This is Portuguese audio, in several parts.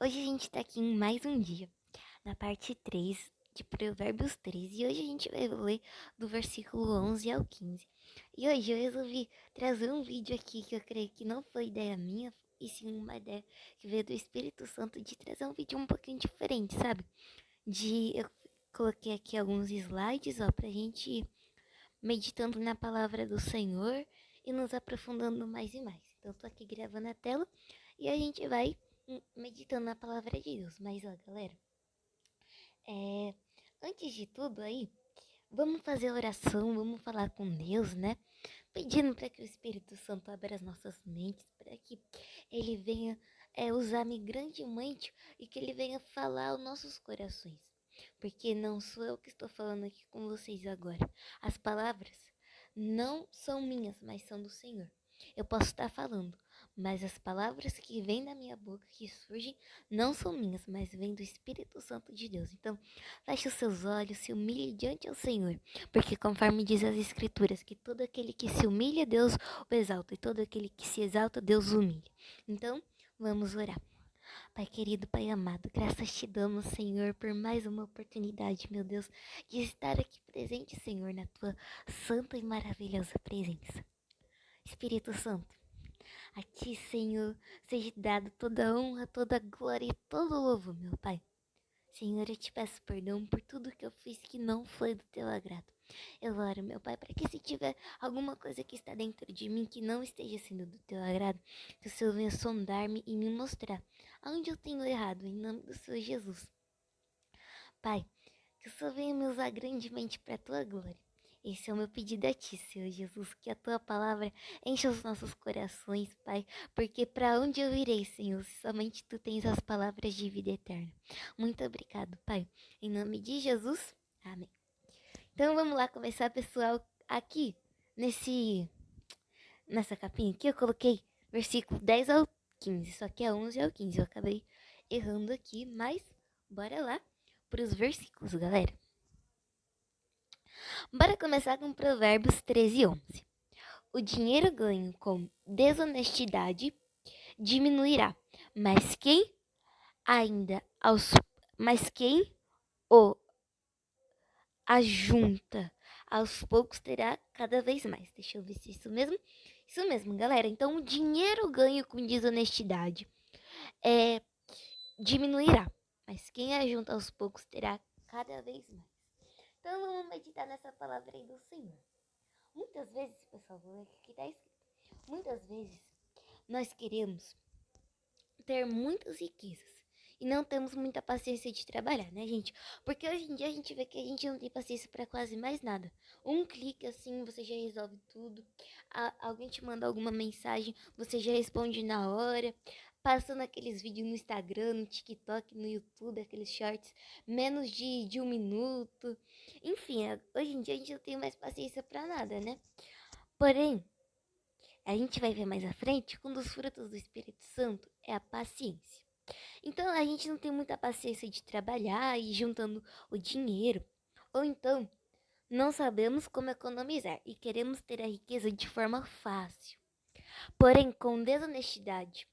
Hoje a gente tá aqui em mais um dia, na parte 3 de Provérbios 13, e hoje a gente vai ler do versículo 11 ao 15. E hoje eu resolvi trazer um vídeo aqui que eu creio que não foi ideia minha, e sim uma ideia que veio do Espírito Santo de trazer um vídeo um pouquinho diferente, sabe? Eu coloquei aqui alguns slides, ó, pra gente ir meditando na palavra do Senhor e nos aprofundando mais e mais. Então, tô aqui gravando a tela e a gente vai meditando na palavra de Deus. Mas, ó, galera, é, antes de tudo aí, vamos fazer a oração, vamos falar com Deus, né? Pedindo para que o Espírito Santo abra as nossas mentes, para que ele venha usar-me grandemente e que ele venha falar aos nossos corações. Porque não sou eu que estou falando aqui com vocês agora. As palavras não são minhas, mas são do Senhor. Eu posso estar falando, mas as palavras que vêm da minha boca, que surgem, não são minhas, mas vêm do Espírito Santo de Deus. Então, feche os seus olhos, se humilhe diante ao Senhor, porque conforme diz as Escrituras, que todo aquele que se humilha, Deus o exalta, e todo aquele que se exalta, Deus o humilha. Então, vamos orar. Pai querido, Pai amado, graças te damos, Senhor, por mais uma oportunidade, meu Deus, de estar aqui presente, Senhor, na tua santa e maravilhosa presença. Espírito Santo, a ti, Senhor, seja dado toda a honra, toda a glória e todo o louvor, meu Pai. Senhor, eu te peço perdão por tudo que eu fiz que não foi do teu agrado. Eu oro, meu Pai, para que se tiver alguma coisa que está dentro de mim que não esteja sendo do teu agrado, que o Senhor venha sondar-me e me mostrar aonde eu tenho errado, em nome do Senhor Jesus. Pai, que o Senhor venha me usar grandemente para a tua glória. Esse é o meu pedido a ti, Senhor Jesus, que a tua palavra encha os nossos corações, Pai, porque para onde eu irei, Senhor, se somente tu tens as palavras de vida eterna. Muito obrigado, Pai. Em nome de Jesus, amém. Então vamos lá começar, pessoal, aqui nessa capinha aqui eu coloquei versículo 10 ao 15, só que é 11 ao 15, eu acabei errando aqui, mas bora lá para os versículos, galera. Bora começar com Provérbios 13 e 11. O dinheiro ganho com desonestidade diminuirá, mas quem ainda aos mas quem o ajunta aos poucos terá cada vez mais. Deixa eu ver se é isso mesmo. Isso mesmo, galera. Então, o dinheiro ganho com desonestidade diminuirá, mas quem ajunta aos poucos terá cada vez mais. Então, vamos meditar nessa palavra aí do Senhor. Muitas vezes, pessoal, vou ler o que está escrito. Muitas vezes nós queremos ter muitas riquezas e não temos muita paciência de trabalhar, né, gente? Porque hoje em dia a gente vê que a gente não tem paciência para quase mais nada. Um clique assim, você já resolve tudo. Alguém te manda alguma mensagem, você já responde na hora. Passando aqueles vídeos no Instagram, no TikTok, no YouTube, aqueles shorts, menos de um minuto. Enfim, hoje em dia a gente não tem mais paciência para nada, né? Porém, a gente vai ver mais à frente, um dos frutos do Espírito Santo é a paciência. Então a gente não tem muita paciência de trabalhar e juntando o dinheiro. Ou então não sabemos como economizar e queremos ter a riqueza de forma fácil, porém com desonestidade.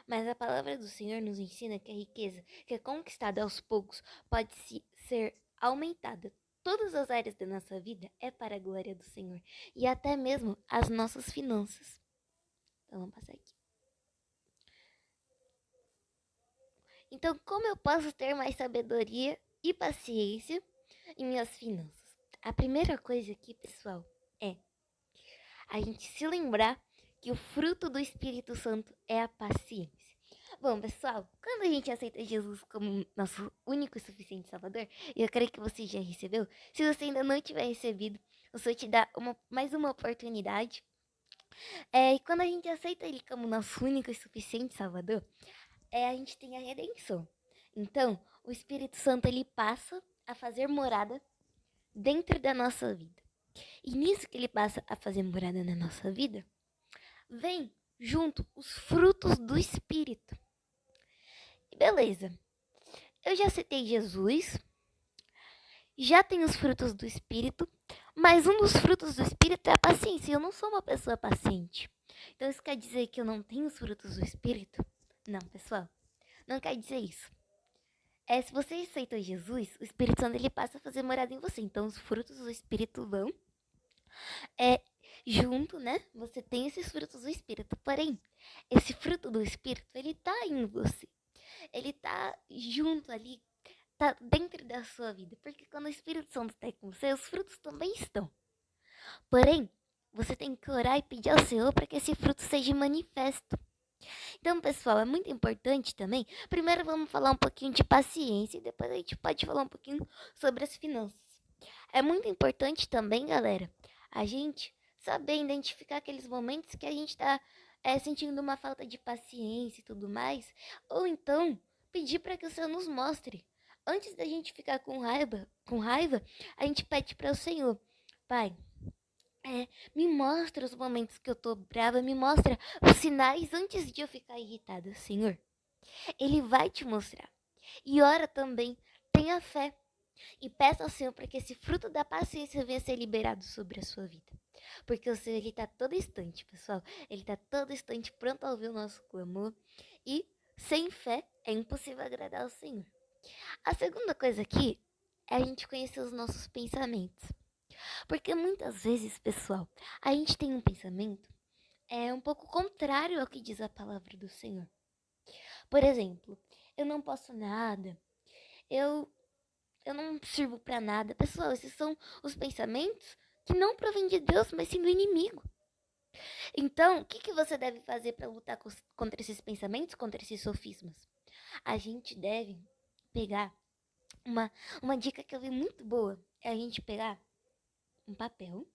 Mas a palavra do Senhor nos ensina que a riqueza que é conquistada aos poucos pode ser aumentada. Todas as áreas da nossa vida é para a glória do Senhor e até mesmo as nossas finanças. Então vamos passar aqui. Então, como eu posso ter mais sabedoria e paciência em minhas finanças? A primeira coisa aqui, pessoal, é a gente se lembrar que o fruto do Espírito Santo é a paciência. Bom, pessoal, quando a gente aceita Jesus como nosso único e suficiente Salvador, e eu creio que você já recebeu, se você ainda não tiver recebido, eu só te dar mais uma oportunidade. E quando a gente aceita Ele como nosso único e suficiente Salvador, a gente tem a redenção. Então, o Espírito Santo ele passa a fazer morada dentro da nossa vida. E nisso que ele passa a fazer morada na nossa vida, vem junto os frutos do Espírito. E beleza, eu já citei Jesus, já tenho os frutos do Espírito, mas um dos frutos do Espírito é a paciência. Eu não sou uma pessoa paciente. Então isso quer dizer que eu não tenho os frutos do Espírito? Não, pessoal. Não quer dizer isso. Se você aceitou Jesus, o Espírito Santo ele passa a fazer morada em você. Então os frutos do Espírito vão é junto, né? Você tem esses frutos do Espírito. Porém, esse fruto do Espírito, ele tá em você. Ele tá junto ali, tá dentro da sua vida. Porque quando o Espírito Santo está com você, os frutos também estão. Porém, você tem que orar e pedir ao Senhor para que esse fruto seja manifesto. Então, pessoal, é muito importante também. Primeiro vamos falar um pouquinho de paciência e depois a gente pode falar um pouquinho sobre as finanças. É muito importante também, galera, a gente saber identificar aqueles momentos que a gente está sentindo uma falta de paciência e tudo mais, ou então pedir para que o Senhor nos mostre. Antes da gente ficar com raiva, a gente pede para o Senhor, Pai, me mostra os momentos que eu tô brava, me mostra os sinais antes de eu ficar irritada, Senhor. Ele vai te mostrar. E ora também, tenha fé. E peça ao Senhor para que esse fruto da paciência venha ser liberado sobre a sua vida. Porque o Senhor, ele está todo instante, pessoal. Ele está todo instante pronto a ouvir o nosso clamor. E sem fé é impossível agradar ao Senhor. A segunda coisa aqui é a gente conhecer os nossos pensamentos. Porque muitas vezes, pessoal, a gente tem um pensamento um pouco contrário ao que diz a palavra do Senhor. Por exemplo, eu não posso nada, eu não sirvo para nada. Pessoal, esses são os pensamentos que não provêm de Deus, mas sim do inimigo. Então, o que você deve fazer para lutar contra esses pensamentos, contra esses sofismas? A gente deve pegar uma dica que eu vi muito boa. É a gente pegar um papel,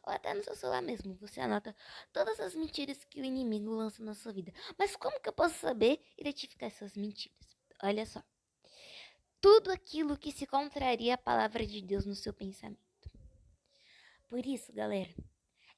ou até no seu celular mesmo. Você anota todas as mentiras que o inimigo lança na sua vida. Mas como que eu posso saber identificar essas mentiras? Olha só. Tudo aquilo que se contraria à palavra de Deus no seu pensamento. Por isso, galera,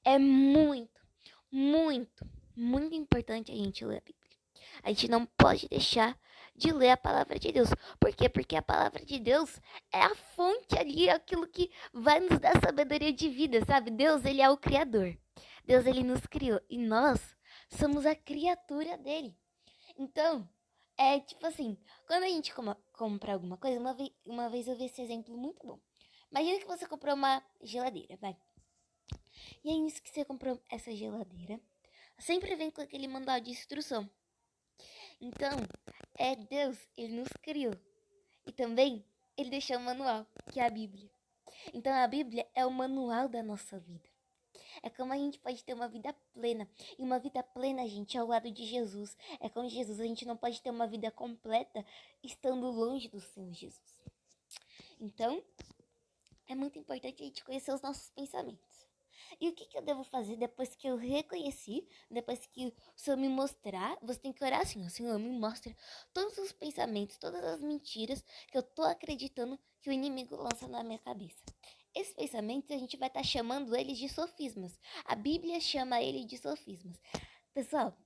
é muito, muito, muito importante a gente ler a Bíblia. A gente não pode deixar de ler a palavra de Deus. Por quê? Porque a palavra de Deus é a fonte ali, aquilo que vai nos dar sabedoria de vida, sabe? Deus, ele é o Criador. Deus, ele nos criou. E nós somos a criatura dele. Então, é tipo assim, quando a gente compra alguma coisa, uma vez eu vi esse exemplo muito bom. Imagina que você comprou uma geladeira, vai. E aí, nisso que você comprou essa geladeira, sempre vem com aquele manual de instrução. Então, Deus, ele nos criou. E também, ele deixou um manual, que é a Bíblia. Então, a Bíblia é o manual da nossa vida. É como a gente pode ter uma vida plena. E uma vida plena, gente, ao lado de Jesus. É com Jesus. A gente não pode ter uma vida completa estando longe do Senhor Jesus. Então, é muito importante a gente conhecer os nossos pensamentos. E o que eu devo fazer depois que eu reconheci, depois que o Senhor me mostrar? Você tem que orar assim, Senhor, me mostra todos os pensamentos, todas as mentiras que eu tô acreditando que o inimigo lança na minha cabeça. Esses pensamentos a gente vai estar chamando eles de sofismas. A Bíblia chama ele de sofismas. Pessoal,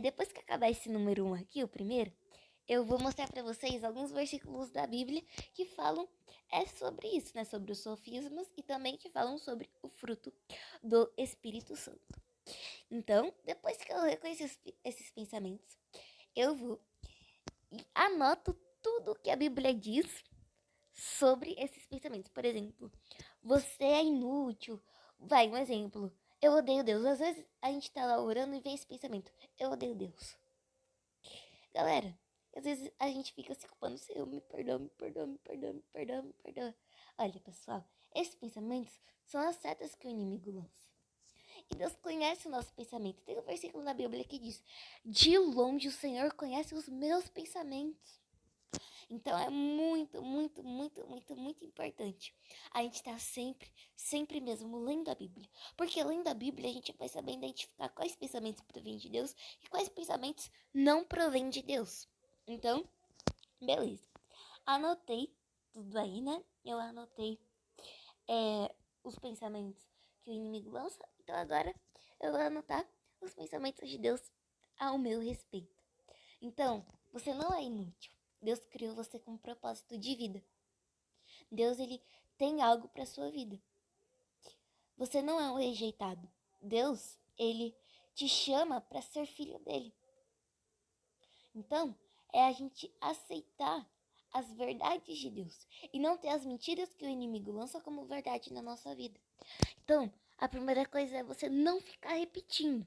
depois que acabar esse número 1 aqui, o primeiro, eu vou mostrar para vocês alguns versículos da Bíblia que falam sobre isso, né? Sobre os sofismas e também que falam sobre o fruto do Espírito Santo. Então, depois que eu reconheço esses pensamentos, eu vou e anoto tudo que a Bíblia diz sobre esses pensamentos. Por exemplo, você é inútil. Vai, um exemplo. Eu odeio Deus. Às vezes a gente tá lá orando e vem esse pensamento. Eu odeio Deus. Galera, às vezes a gente fica se culpando. Senhor, me perdoa, me perdoa, me perdoa, me perdoa, me perdoa. Olha, pessoal, esses pensamentos são as setas que o inimigo lança. E Deus conhece o nosso pensamento. Tem um versículo na Bíblia que diz: de longe o Senhor conhece os meus pensamentos. Então é muito, muito, muito, muito, muito importante a gente estar sempre, sempre mesmo lendo a Bíblia. Porque lendo a Bíblia a gente vai saber identificar quais pensamentos provêm de Deus e quais pensamentos não provêm de Deus. Então, beleza. Anotei tudo aí, né? Eu anotei os pensamentos que o inimigo lança. Então agora eu vou anotar os pensamentos de Deus ao meu respeito. Então, você não é inútil. Deus criou você com um propósito de vida. Deus, ele tem algo para sua vida. Você não é um rejeitado. Deus, ele te chama para ser filho dele. Então, é a gente aceitar as verdades de Deus e não ter as mentiras que o inimigo lança como verdade na nossa vida. Então, a primeira coisa é você não ficar repetindo.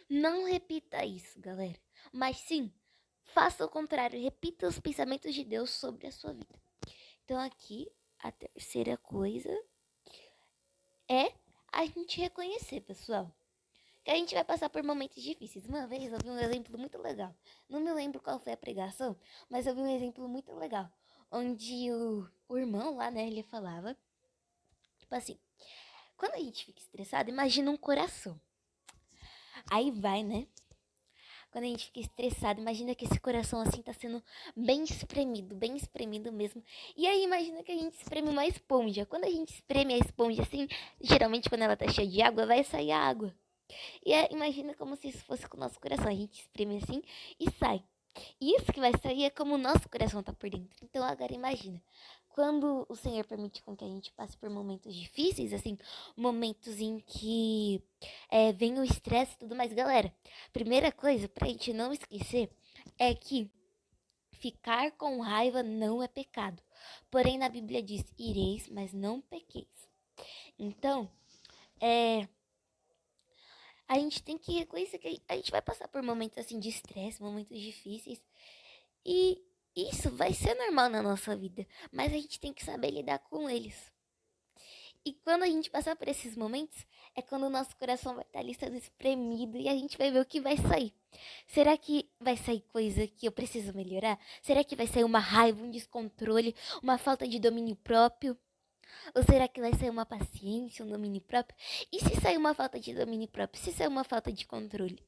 Não repita isso, galera. Mas sim, faça o contrário. Repita os pensamentos de Deus sobre a sua vida. Então, aqui, a terceira coisa é a gente reconhecer, pessoal, que a gente vai passar por momentos difíceis. Uma vez eu vi um exemplo muito legal. Não me lembro qual foi a pregação, mas eu vi um exemplo muito legal. Onde o irmão lá, né, ele falava, tipo assim, quando a gente fica estressado, imagina um coração. Aí vai, né? Quando a gente fica estressado, imagina que esse coração assim tá sendo bem espremido mesmo. E aí imagina que a gente espreme uma esponja. Quando a gente espreme a esponja assim, geralmente quando ela tá cheia de água, vai sair a água. E imagina como se isso fosse com o nosso coração. A gente espreme assim e sai. E isso que vai sair é como o nosso coração tá por dentro. Então agora imagina. Quando o Senhor permite com que a gente passe por momentos difíceis, assim, momentos em que vem o estresse e tudo mais. Galera, primeira coisa pra gente não esquecer é que ficar com raiva não é pecado. Porém, na Bíblia diz, ireis, mas não pequeis. Então, a gente tem que reconhecer que a gente vai passar por momentos assim de estresse, momentos difíceis. E isso vai ser normal na nossa vida. Mas a gente tem que saber lidar com eles. E quando a gente passar por esses momentos, é quando o nosso coração vai estar ali sendo espremido e a gente vai ver o que vai sair. Será que vai sair coisa que eu preciso melhorar? Será que vai sair uma raiva, um descontrole, uma falta de domínio próprio? Ou será que vai sair uma paciência, um domínio próprio? E se sair uma falta de domínio próprio? Se sair uma falta de controle?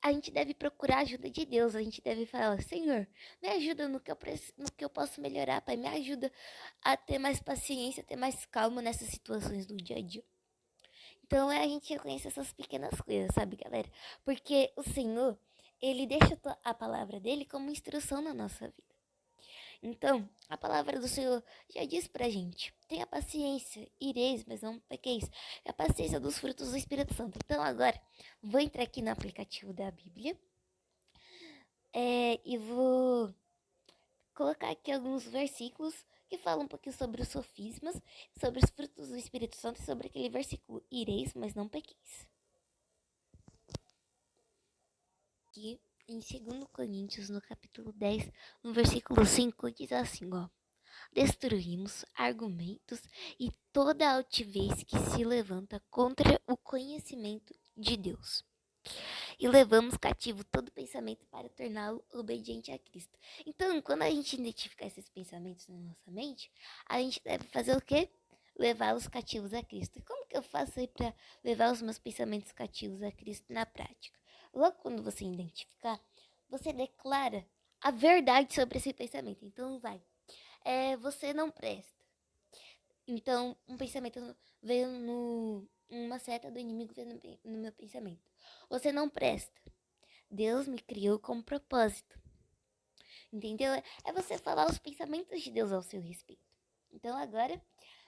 A gente deve procurar a ajuda de Deus. A gente deve falar, Senhor, me ajuda no que eu posso melhorar, Pai. Me ajuda a ter mais paciência, ter mais calma nessas situações do dia a dia. Então a gente reconhece essas pequenas coisas, sabe, galera? Porque o Senhor, ele deixa a palavra dele como instrução na nossa vida. Então, a palavra do Senhor já diz pra gente: tenha paciência, ireis, mas não pequeis. É a paciência dos frutos do Espírito Santo. Então, agora, vou entrar aqui no aplicativo da Bíblia e vou colocar aqui alguns versículos que falam um pouquinho sobre os sofismas, sobre os frutos do Espírito Santo e sobre aquele versículo: ireis, mas não pequeis. Aqui em 2 Coríntios, no capítulo 10, no versículo 5, diz assim, ó: destruímos argumentos e toda altivez que se levanta contra o conhecimento de Deus. E levamos cativo todo pensamento para torná-lo obediente a Cristo. Então, quando a gente identificar esses pensamentos na nossa mente, a gente deve fazer o quê? Levá-los cativos a Cristo. E como que eu faço aí para levar os meus pensamentos cativos a Cristo na prática? Logo quando você identificar, você declara a verdade sobre esse pensamento. Então, você não presta. Então, um pensamento veio uma seta do inimigo veio no meu pensamento. Você não presta. Deus me criou com propósito. Entendeu? É você falar os pensamentos de Deus ao seu respeito. Então, agora,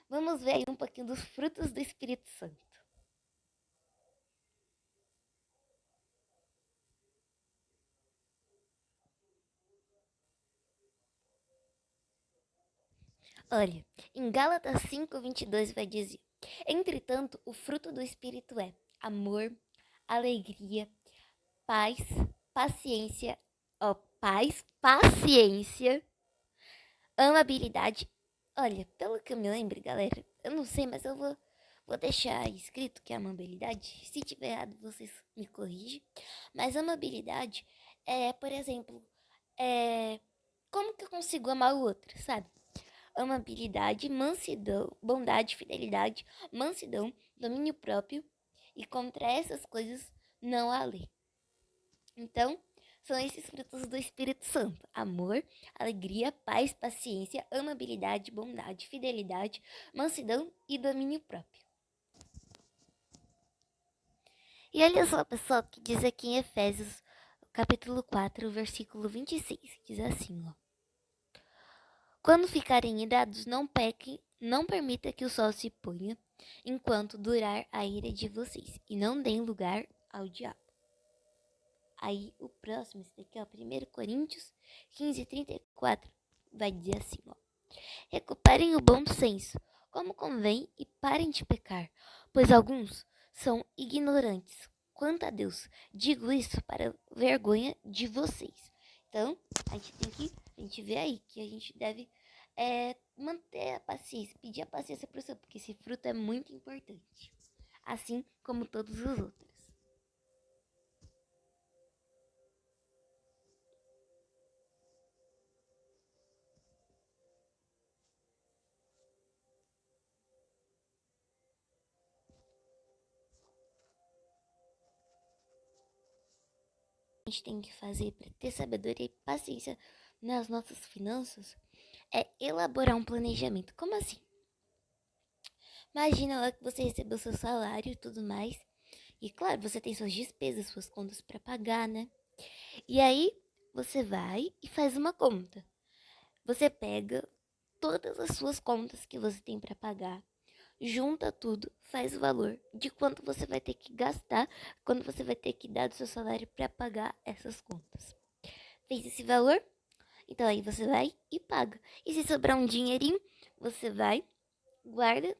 vamos ver aí um pouquinho dos frutos do Espírito Santo. Olha, em Gálatas 5:22 vai dizer: entretanto, o fruto do Espírito é amor, alegria, paz, paciência, paciência, amabilidade. Olha, pelo que eu me lembro, galera, eu não sei, mas vou deixar escrito que é amabilidade. Se tiver errado, vocês me corrigem. Mas amabilidade por exemplo, como que eu consigo amar o outro, sabe? Amabilidade, mansidão, bondade, fidelidade, mansidão, domínio próprio, e contra essas coisas não há lei. Então, são esses frutos do Espírito Santo: amor, alegria, paz, paciência, amabilidade, bondade, fidelidade, mansidão e domínio próprio. E olha só, pessoal, que diz aqui em Efésios, capítulo 4, versículo 26, diz assim, ó: quando ficarem irados, não pequem, não permita que o sol se ponha, enquanto durar a ira de vocês, e não deem lugar ao diabo. Aí o próximo, esse daqui, ó, 1 Coríntios 15:34, vai dizer assim, ó. Recuperem o bom senso, como convém, e parem de pecar, pois alguns são ignorantes quanto a Deus. Digo isso para vergonha de vocês. Então, a gente vê aí que a gente deve manter a paciência, pedir a paciência para o Senhor, porque esse fruto é muito importante, assim como todos os outros. A gente tem que fazer para ter sabedoria e paciência nas nossas finanças é elaborar um planejamento. Como assim? Imagina lá que você recebeu seu salário e tudo mais. E claro, você tem suas despesas, suas contas para pagar, né? E aí você vai e faz uma conta. Você pega todas as suas contas que você tem para pagar, junta tudo, faz o valor de quanto você vai ter que gastar, quando você vai ter que dar do seu salário para pagar essas contas. Fez esse valor? Então aí você vai e paga. E se sobrar um dinheirinho, você vai, guarda.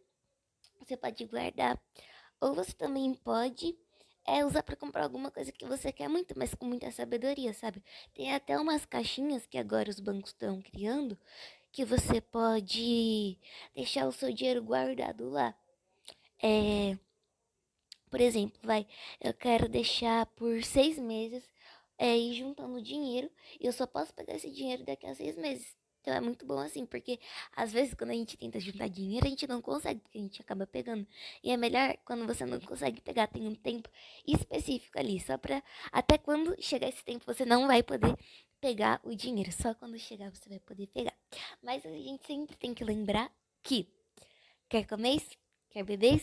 Você pode guardar. Ou você também pode usar para comprar alguma coisa que você quer muito, mas com muita sabedoria, sabe? Tem até umas caixinhas que agora os bancos estão criando que você pode deixar o seu dinheiro guardado lá. Por exemplo, eu quero deixar por 6 meses ir juntando dinheiro e eu só posso pegar esse dinheiro daqui a 6 meses. Então é muito bom assim, porque às vezes quando a gente tenta juntar dinheiro, a gente não consegue, porque a gente acaba pegando. E é melhor quando você não consegue pegar, tem um tempo específico ali, só pra até quando chegar esse tempo você não vai poder pegar o dinheiro. Só quando chegar você vai poder pegar. Mas a gente sempre tem que lembrar que quer comer, quer beber,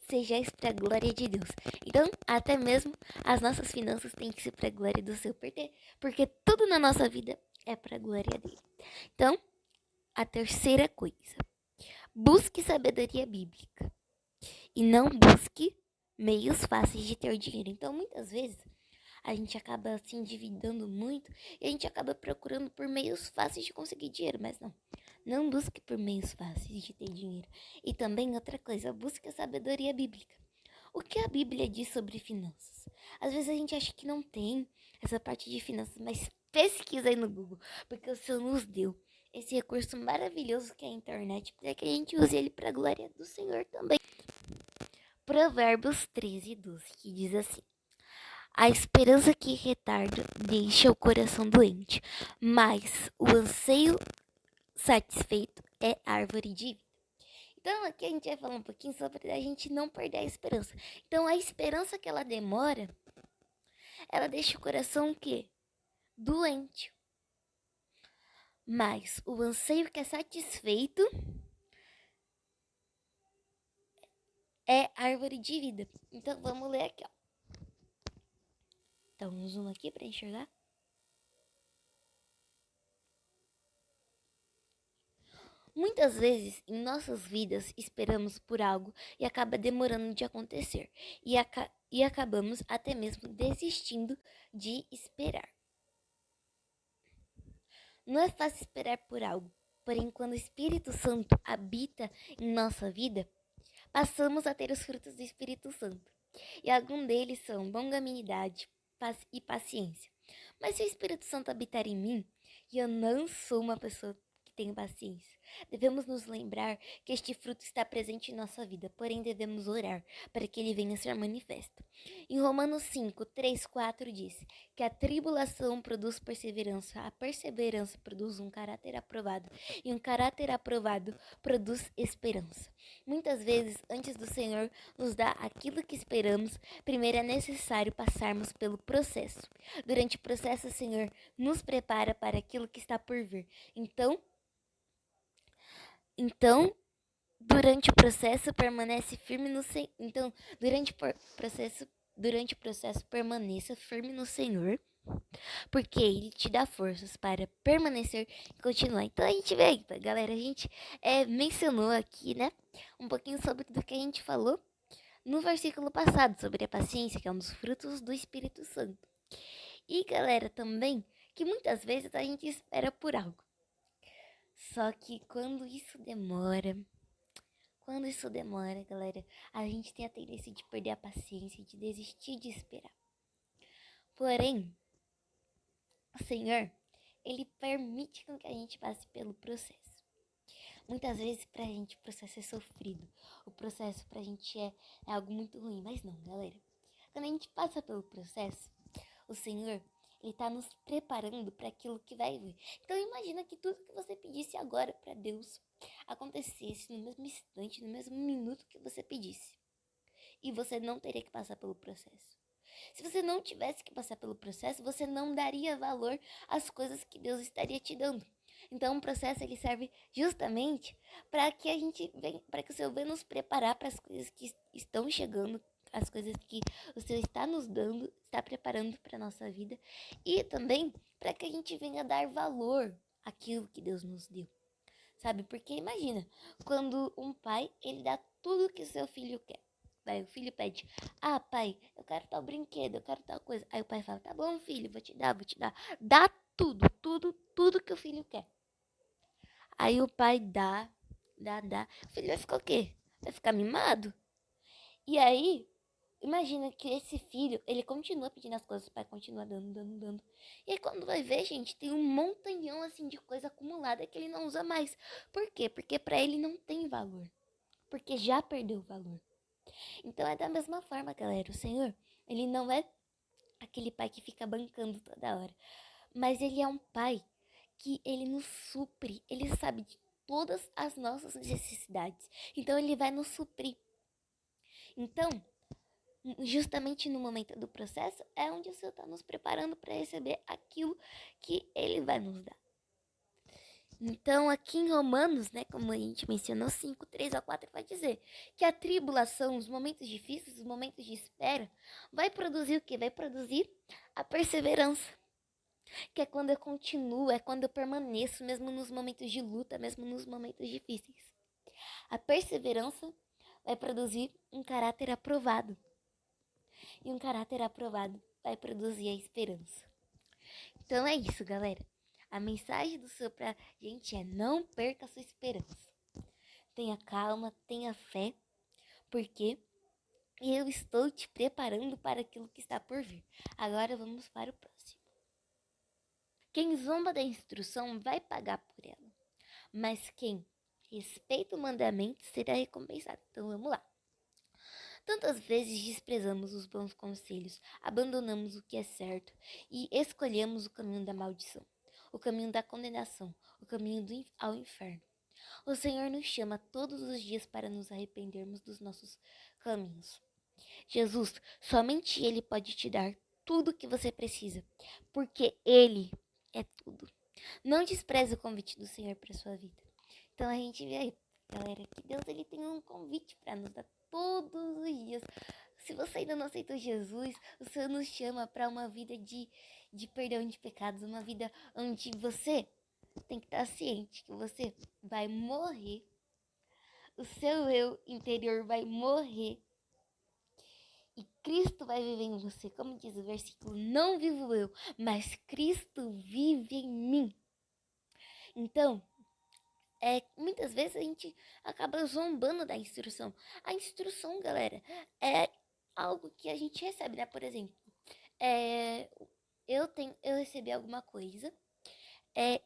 sejais para a glória de Deus. Então, até mesmo as nossas finanças têm que ser para a glória do Senhor. Por quê? Porque tudo na nossa vida é para a glória dele. Então, a terceira coisa. Busque sabedoria bíblica. E não busque meios fáceis de ter dinheiro. Então, muitas vezes, a gente acaba se endividando muito e a gente acaba procurando por meios fáceis de conseguir dinheiro, mas não. Não busque por meios fáceis de ter dinheiro. E também outra coisa, busque a sabedoria bíblica. O que a Bíblia diz sobre finanças? Às vezes a gente acha que não tem essa parte de finanças, mas pesquisa aí no Google, porque o Senhor nos deu esse recurso maravilhoso que é a internet, para que a gente use ele para a glória do Senhor também. Provérbios 13:12, que diz assim: a esperança que retarda deixa o coração doente, mas o anseio satisfeito é árvore de vida. Então aqui a gente vai falar um pouquinho sobre a gente não perder a esperança. Então a esperança que ela demora, ela deixa o coração o quê? Doente. Mas o anseio que é satisfeito é árvore de vida. Então vamos ler aqui, ó. Então um zoom aqui para enxergar. Muitas vezes em nossas vidas esperamos por algo e acaba demorando de acontecer. E acabamos até mesmo desistindo de esperar. Não é fácil esperar por algo, porém, quando o Espírito Santo habita em nossa vida, passamos a ter os frutos do Espírito Santo. E alguns deles são longanimidade e paciência. Mas se o Espírito Santo habitar em mim, e eu não sou uma pessoa que tem paciência, devemos nos lembrar que este fruto está presente em nossa vida, porém devemos orar para que ele venha a ser manifesto. Em Romanos 5, 3, 4 diz que a tribulação produz perseverança, a perseverança produz um caráter aprovado, e um caráter aprovado produz esperança. Muitas vezes, antes do Senhor nos dar aquilo que esperamos, primeiro é necessário passarmos pelo processo. Durante o processo, o Senhor nos prepara para aquilo que está por vir. Então, durante o processo permanece firme no Senhor. Então, durante o processo permaneça firme no Senhor, porque ele te dá forças para permanecer e continuar. Então a gente vê aí, galera, a gente mencionou aqui, né, um pouquinho sobre do que a gente falou no versículo passado, sobre a paciência, que é um dos frutos do Espírito Santo. E galera, também que muitas vezes a gente espera por algo. Só que quando isso demora, galera, a gente tem a tendência de perder a paciência, de desistir de esperar. Porém, o Senhor, Ele permite com que a gente passe pelo processo. Muitas vezes pra gente o processo é sofrido. O processo pra gente é algo muito ruim. Mas não, galera. Quando a gente passa pelo processo, o Senhor, Ele tá nos preparando para aquilo que vai vir. Então imagina que tudo que você pedisse agora para Deus acontecesse no mesmo instante, no mesmo minuto que você pedisse. E você não teria que passar pelo processo. Se você não tivesse que passar pelo processo, você não daria valor às coisas que Deus estaria te dando. Então, o processo ele serve justamente para que para que o Senhor venha nos preparar para as coisas que estão chegando, as coisas que o Senhor está nos dando, está preparando para nossa vida e também para que a gente venha dar valor àquilo que Deus nos deu. Sabe? Porque imagina, quando um pai, ele dá tudo que o seu filho quer. Daí o filho pede, pai, eu quero tal brinquedo, eu quero tal coisa. Aí o pai fala, tá bom, filho, vou te dar. Dá tudo, tudo, tudo que o filho quer. Aí o pai dá. O filho vai ficar o quê? Vai ficar mimado? E aí, imagina que esse filho, ele continua pedindo as coisas, o pai continua dando. E aí quando vai ver, gente, tem um montanhão assim de coisa acumulada que ele não usa mais. Por quê? Porque pra ele não tem valor. Porque já perdeu o valor. Então é da mesma forma, galera. O Senhor, ele não é aquele pai que fica bancando toda hora. Mas ele é um pai que ele nos supre. Ele sabe de todas as nossas necessidades. Então ele vai nos suprir. Então, justamente no momento do processo, é onde o Senhor está nos preparando para receber aquilo que Ele vai nos dar. Então, aqui em Romanos, né, como a gente mencionou, 5, 3 a 4, vai dizer que a tribulação, os momentos difíceis, os momentos de espera, vai produzir o quê? Vai produzir a perseverança. Que é quando eu continuo, é quando eu permaneço, mesmo nos momentos de luta, mesmo nos momentos difíceis. A perseverança vai produzir um caráter aprovado. E um caráter aprovado vai produzir a esperança. Então é isso, galera. A mensagem do Senhor pra gente é: não perca a sua esperança. Tenha calma, tenha fé, porque eu estou te preparando para aquilo que está por vir. Agora vamos para o próximo. Quem zomba da instrução vai pagar por ela, mas quem respeita o mandamento será recompensado. Então vamos lá. Tantas vezes desprezamos os bons conselhos, abandonamos o que é certo e escolhemos o caminho da maldição, o caminho da condenação, o caminho ao inferno. O Senhor nos chama todos os dias para nos arrependermos dos nossos caminhos. Jesus, somente Ele pode te dar tudo o que você precisa, porque Ele é tudo. Não despreze o convite do Senhor para sua vida. Então a gente vê aí, galera, que Deus ele tem um convite para nos dar todos os dias. Se você ainda não aceitou Jesus, o Senhor nos chama para uma vida de perdão de pecados, uma vida onde você tem que estar ciente que você vai morrer, o seu eu interior vai morrer e Cristo vai viver em você. Como diz o versículo, não vivo eu, mas Cristo vive em mim. Então, muitas vezes a gente acaba zombando da instrução. A instrução, galera, é algo que a gente recebe, né? Por exemplo, é, eu recebi alguma coisa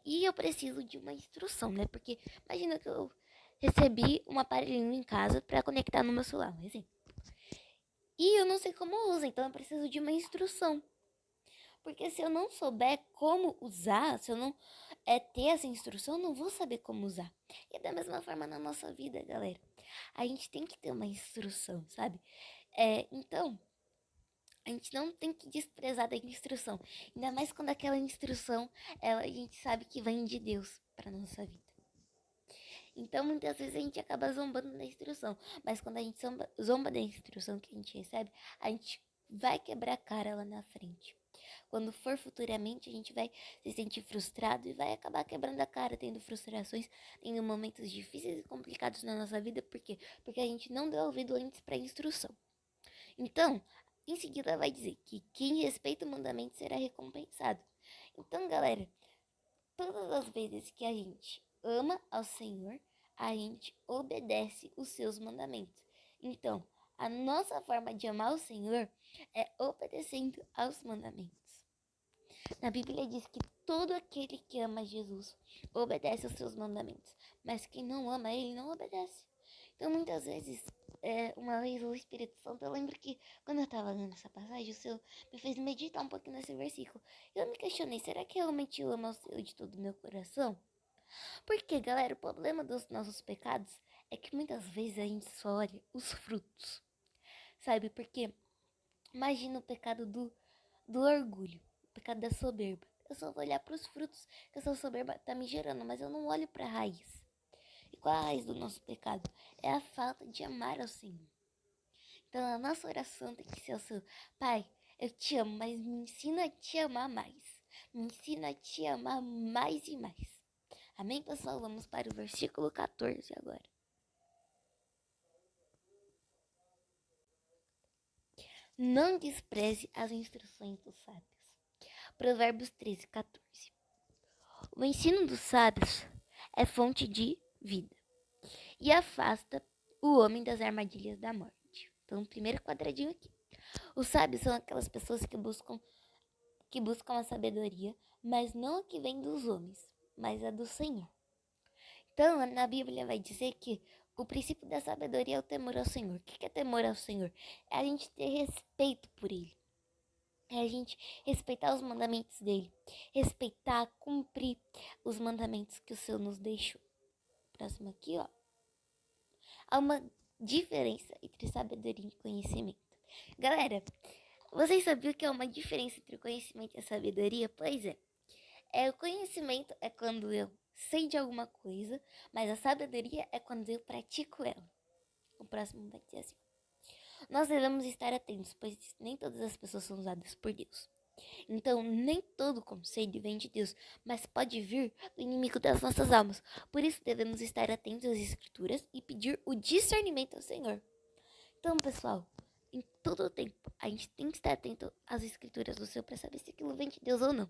e eu preciso de uma instrução, né? Porque imagina que eu recebi um aparelhinho em casa para conectar no meu celular, um exemplo. E eu não sei como usa, então eu preciso de uma instrução. Porque se eu não souber como usar, se eu não ter essa instrução, eu não vou saber como usar. E da mesma forma na nossa vida, galera. A gente tem que ter uma instrução, sabe? Então, a gente não tem que desprezar da instrução. Ainda mais quando aquela instrução, a gente sabe que vem de Deus para nossa vida. Então, muitas vezes a gente acaba zombando da instrução. Mas quando a gente zomba da instrução que a gente recebe, a gente vai quebrar a cara lá na frente. Quando for futuramente, a gente vai se sentir frustrado e vai acabar quebrando a cara, tendo frustrações, tendo momentos difíceis e complicados na nossa vida. Por quê? Porque a gente não deu ouvido antes para a instrução. Então, em seguida vai dizer que quem respeita o mandamento será recompensado. Então, galera, todas as vezes que a gente ama ao Senhor, a gente obedece os seus mandamentos. Então, a nossa forma de amar o Senhor é obedecendo aos mandamentos. Na Bíblia diz que todo aquele que ama Jesus obedece aos seus mandamentos, mas quem não ama ele não obedece. Então, muitas vezes, uma vez o Espírito Santo, eu lembro que quando eu estava lendo essa passagem, o Senhor me fez meditar um pouquinho nesse versículo. Eu me questionei, será que realmente eu amo o Senhor de todo o meu coração? Porque, galera, o problema dos nossos pecados é que muitas vezes a gente só olha os frutos, sabe? Porque imagina o pecado do orgulho, o pecado da soberba. Eu só vou olhar para os frutos que essa soberba tá me gerando, mas eu não olho para a raiz. E qual a raiz do nosso pecado? É a falta de amar ao Senhor. Então a nossa oração tem que ser o seu: Pai, eu te amo, mas me ensina a te amar mais. Me ensina a te amar mais e mais. Amém, pessoal? Vamos para o versículo 14 agora. Não despreze as instruções dos sábios. Provérbios 13, 14. O ensino dos sábios é fonte de vida e afasta o homem das armadilhas da morte. Então, primeiro quadradinho aqui. Os sábios são aquelas pessoas que buscam a sabedoria, mas não a que vem dos homens, mas a do Senhor. Então, na Bíblia vai dizer que o princípio da sabedoria é o temor ao Senhor. O que é temor ao Senhor? É a gente ter respeito por Ele. É a gente respeitar os mandamentos dele. Respeitar, cumprir os mandamentos que o Senhor nos deixou. Próximo aqui, ó. Há uma diferença entre sabedoria e conhecimento. Galera, vocês sabiam que há uma diferença entre o conhecimento e a sabedoria? Pois é. O conhecimento é quando eu sei de alguma coisa, mas a sabedoria é quando eu pratico ela. O próximo vai dizer assim: nós devemos estar atentos, pois nem todas as pessoas são usadas por Deus. Então, nem todo conselho vem de Deus, mas pode vir do inimigo das nossas almas. Por isso, devemos estar atentos às Escrituras e pedir o discernimento ao Senhor. Então, pessoal, em todo o tempo, a gente tem que estar atento às Escrituras do Senhor para saber se aquilo vem de Deus ou não.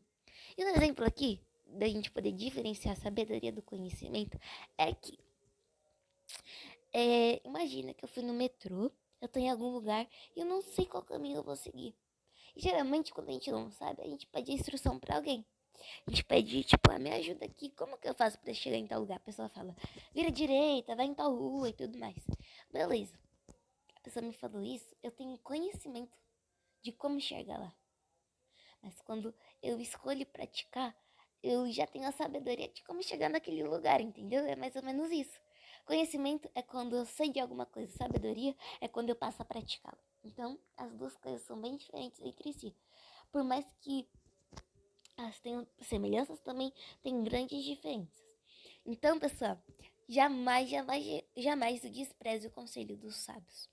E um exemplo aqui, da gente poder diferenciar a sabedoria do conhecimento, é que imagina que eu fui no metrô, eu tô em algum lugar e eu não sei qual caminho eu vou seguir. E geralmente, quando a gente não sabe, a gente pede instrução pra alguém. A gente pede, tipo, me ajuda aqui, como que eu faço pra chegar em tal lugar? A pessoa fala, vira direita, vai em tal rua e tudo mais. Beleza. A pessoa me falou isso, eu tenho conhecimento de como chegar lá. Mas quando eu escolho praticar, eu já tenho a sabedoria de como chegar naquele lugar, entendeu? É mais ou menos isso. Conhecimento é quando eu sei de alguma coisa, sabedoria é quando eu passo a praticá-la. Então, as duas coisas são bem diferentes entre si. Por mais que elas tenham semelhanças, também tem grandes diferenças. Então, pessoal, jamais despreze o conselho dos sábios.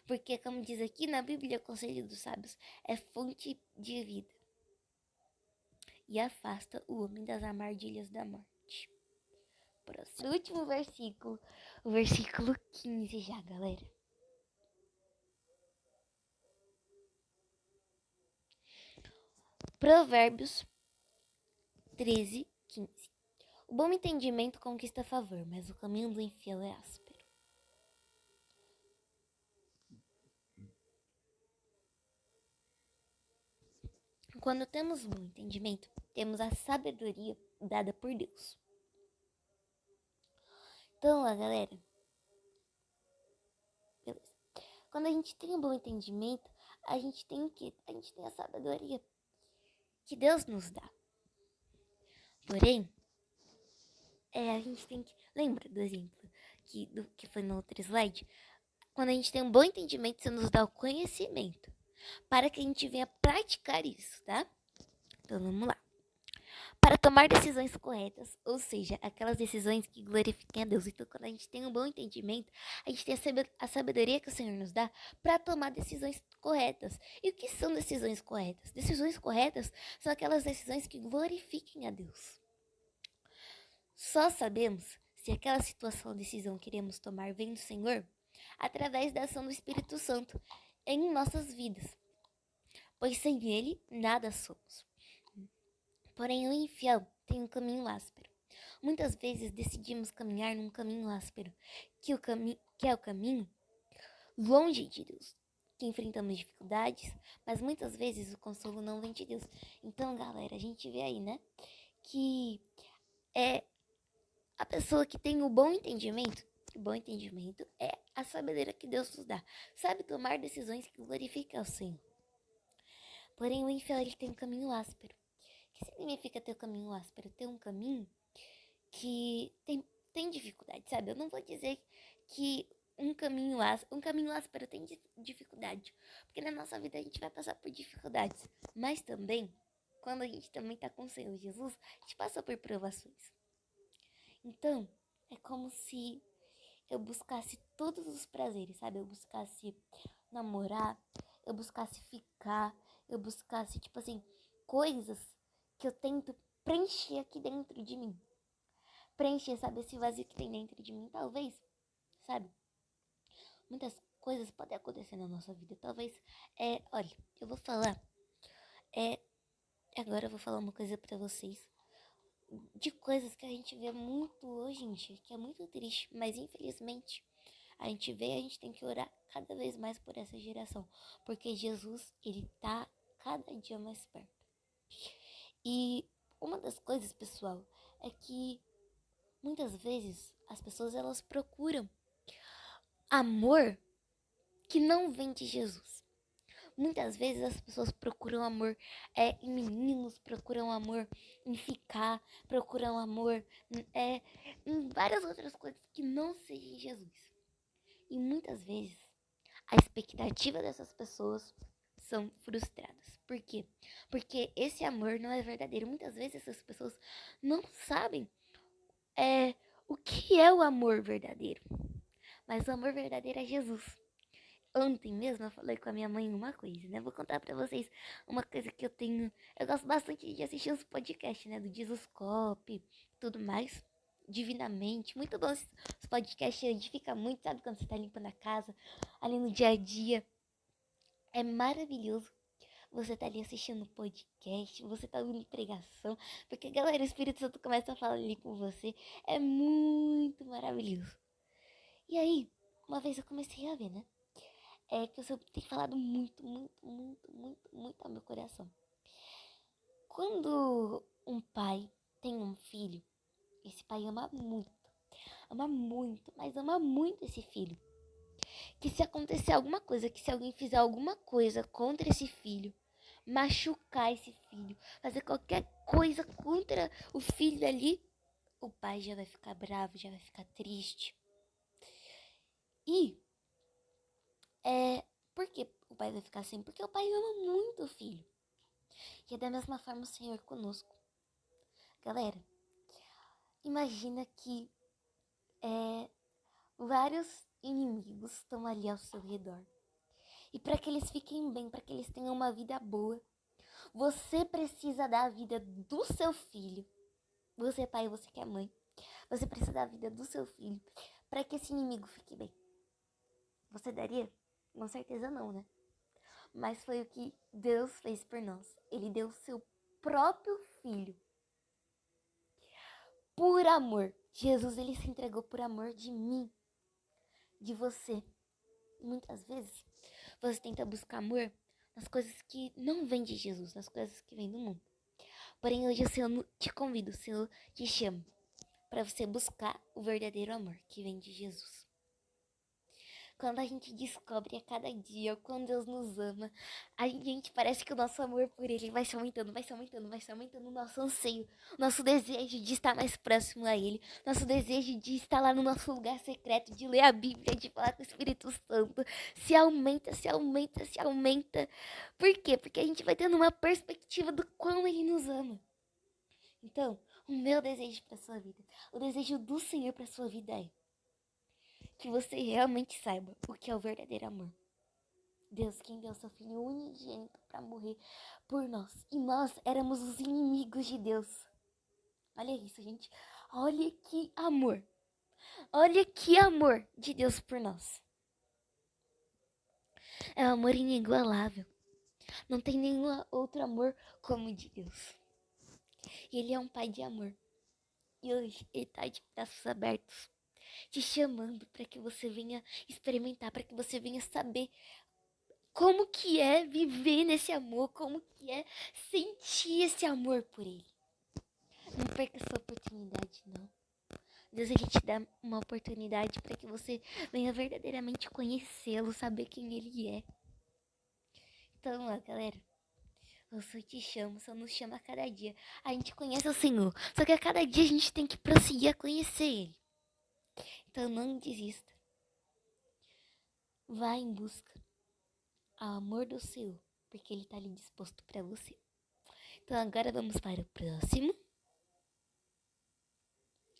Porque, como diz aqui na Bíblia, o conselho dos sábios é fonte de vida e afasta o homem das armadilhas da morte. Próximo, último versículo, o versículo 15 já, galera. Provérbios 13, 15. O bom entendimento conquista favor, mas o caminho do infiel é áspero. Quando temos bom entendimento, temos a sabedoria dada por Deus. Então, galera, beleza. Quando a gente tem um bom entendimento, a gente tem o quê? A gente tem a sabedoria que Deus nos dá. Porém, a gente tem que... Lembra do exemplo que foi no outro slide? Quando a gente tem um bom entendimento, isso nos dá o conhecimento para que a gente venha praticar isso, tá? Então, vamos lá. Para tomar decisões corretas, ou seja, aquelas decisões que glorifiquem a Deus. Então, quando a gente tem um bom entendimento, a gente tem a sabedoria que o Senhor nos dá para tomar decisões corretas. E o que são decisões corretas? Decisões corretas são aquelas decisões que glorifiquem a Deus. Só sabemos se aquela situação ou decisão que queremos tomar vem do Senhor através da ação do Espírito Santo em nossas vidas. pois sem ele nada somos. Porém, o infiel tem um caminho áspero. Muitas vezes decidimos caminhar num caminho áspero, que é o caminho longe de Deus, que enfrentamos dificuldades, mas muitas vezes o consolo não vem de Deus. Então, galera, a gente vê aí, né, que é a pessoa que tem o bom entendimento é a sabedoria que Deus nos dá. Sabe tomar decisões que glorificam ao Senhor. Porém, o infiel ele tem um caminho áspero. O que significa ter um caminho áspero? Ter um caminho que tem dificuldade, sabe? Eu não vou dizer que um caminho áspero tem dificuldade, porque na nossa vida a gente vai passar por dificuldades, mas também, quando a gente também tá com o Senhor Jesus, a gente passa por provações. Então, é como se eu buscasse todos os prazeres, sabe? Eu buscasse namorar, eu buscasse ficar, eu buscasse, tipo assim, coisas que eu tento preencher aqui dentro de mim. Preencher, sabe, esse vazio que tem dentro de mim, talvez, sabe? Muitas coisas podem acontecer na nossa vida, talvez, olha, eu vou falar, é, agora eu vou falar uma coisa pra vocês, de coisas que a gente vê muito hoje em dia, que é muito triste, mas infelizmente, a gente vê e a gente tem que orar cada vez mais por essa geração, porque Jesus, ele tá cada dia mais perto. E uma das coisas, pessoal, é que muitas vezes as pessoas elas procuram amor que não vem de Jesus. Muitas vezes as pessoas procuram amor em meninos, procuram amor em ficar, procuram amor em várias outras coisas que não sejam Jesus. E muitas vezes a expectativa dessas pessoas são frustradas. Por quê? Porque esse amor não é verdadeiro. Muitas vezes essas pessoas não sabem o que é o amor verdadeiro. Mas o amor verdadeiro é Jesus. Ontem mesmo eu falei com a minha mãe uma coisa, né? Vou contar pra vocês uma coisa que eu tenho. Eu gosto bastante de assistir os podcasts, né? Do Jesuscope, tudo mais. Divinamente. Muito bom os podcasts, edifica muito, sabe? Quando você tá limpando a casa, ali no dia a dia. É maravilhoso. Você tá ali assistindo podcast, você tá ouvindo pregação, porque galera, o Espírito Santo começa a falar ali com você. É muito maravilhoso. E aí, uma vez eu comecei a ver, né? É que o Senhor tem falado muito, muito, muito, muito, muito ao meu coração. Quando um pai tem um filho, esse pai ama muito, mas ama muito esse filho. Que se acontecer alguma coisa, que se alguém fizer alguma coisa contra esse filho, machucar esse filho, fazer qualquer coisa contra o filho ali, o pai já vai ficar bravo, já vai ficar triste. E por que o pai vai ficar assim? Porque o pai ama muito o filho. E é da mesma forma o Senhor conosco. Galera, imagina que vários inimigos estão ali ao seu redor. E para que eles fiquem bem, para que eles tenham uma vida boa, você precisa dar a vida do seu filho. Você é pai, você que é mãe. Você precisa da vida do seu filho para que esse inimigo fique bem. Você daria? Com certeza não, né? Mas foi o que Deus fez por nós. Ele deu o seu próprio filho. Por amor. Jesus, ele se entregou por amor de mim, de você. Muitas vezes, você tenta buscar amor nas coisas que não vêm de Jesus, nas coisas que vêm do mundo. Porém, hoje o Senhor te convida, o Senhor te chama para você buscar o verdadeiro amor que vem de Jesus. Quando a gente descobre a cada dia o quão Deus nos ama, a gente parece que o nosso amor por Ele vai se aumentando, vai se aumentando, vai se aumentando o nosso anseio, o nosso desejo de estar mais próximo a Ele, nosso desejo de estar lá no nosso lugar secreto, de ler a Bíblia, de falar com o Espírito Santo, se aumenta, se aumenta, se aumenta. Por quê? Porque a gente vai tendo uma perspectiva do quão Ele nos ama. Então, o meu desejo para sua vida, o desejo do Senhor para sua vida é que você realmente saiba o que é o verdadeiro amor. Deus, quem deu seu filho unigênito para morrer por nós. E nós éramos os inimigos de Deus. Olha isso, gente. Olha que amor. Olha que amor de Deus por nós. É um amor inigualável. Não tem nenhum outro amor como o de Deus. E Ele é um Pai de amor. E hoje Ele está de braços abertos, te chamando para que você venha experimentar, para que você venha saber como que é viver nesse amor, como que é sentir esse amor por Ele. Não perca essa oportunidade, não. Deus, ele te dá uma oportunidade para que você venha verdadeiramente conhecê-lo, saber quem Ele é. Então, ó, galera, eu só te chamo, só nos chama a cada dia. A gente conhece o Senhor, só que a cada dia a gente tem que prosseguir a conhecer Ele. Então, não desista. Vá em busca ao amor do Senhor, porque Ele está ali disposto para você. Então, agora vamos para o próximo.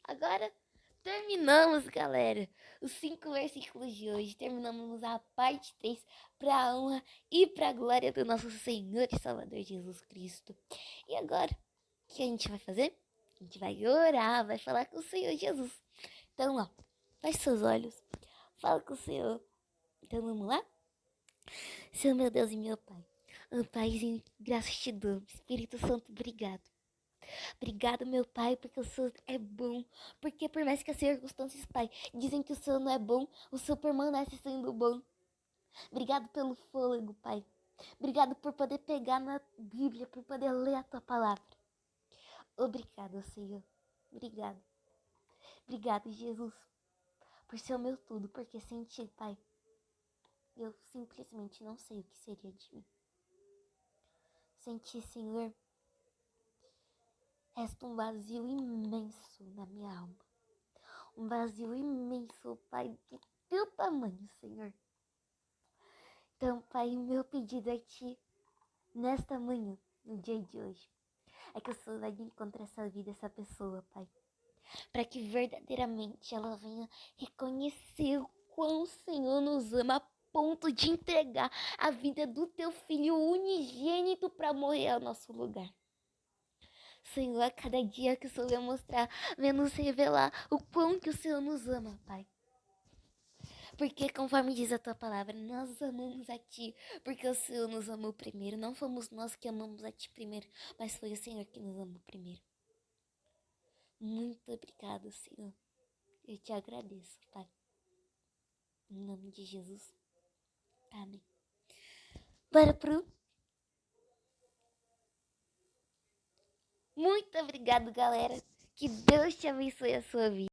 Agora terminamos, galera, os 5 versículos de hoje. Terminamos a parte 3 para a honra e para a glória do nosso Senhor e Salvador Jesus Cristo. E agora, o que a gente vai fazer? A gente vai orar, vai falar com o Senhor Jesus. Então, ó, feche seus olhos, fala com o Senhor. Então, vamos lá? Senhor, meu Deus e meu Pai, oh, Paizinho, graças te dou. Espírito Santo, obrigado. Obrigado, meu Pai, porque o Senhor é bom. Porque por mais que as circunstâncias, Pai, dizem que o Senhor não é bom, o Senhor permanece sendo bom. Obrigado pelo fôlego, Pai. Obrigado por poder pegar na Bíblia, por poder ler a Tua palavra. Obrigado, Senhor. Obrigado. Obrigado, Jesus, por ser o meu tudo, porque sem Ti, Pai, eu simplesmente não sei o que seria de mim. Sem Ti, Senhor, resta um vazio imenso na minha alma. Um vazio imenso, Pai, do Teu tamanho, Senhor. Então, Pai, o meu pedido a Ti, nesta manhã, no dia de hoje, é que o Senhor vai encontrar essa vida, essa pessoa, Pai. Para que verdadeiramente ela venha reconhecer o quão o Senhor nos ama, a ponto de entregar a vida do Teu Filho unigênito para morrer ao nosso lugar. Senhor, a cada dia que o Senhor vai mostrar, vai nos revelar o quão que o Senhor nos ama, Pai. Porque conforme diz a Tua palavra, nós amamos a Ti, porque o Senhor nos amou primeiro. Não fomos nós que amamos a Ti primeiro, mas foi o Senhor que nos amou primeiro. Muito obrigado, Senhor. Eu te agradeço, Pai. Em nome de Jesus. Amém. Bora pro... Muito obrigado, galera. Que Deus te abençoe a sua vida.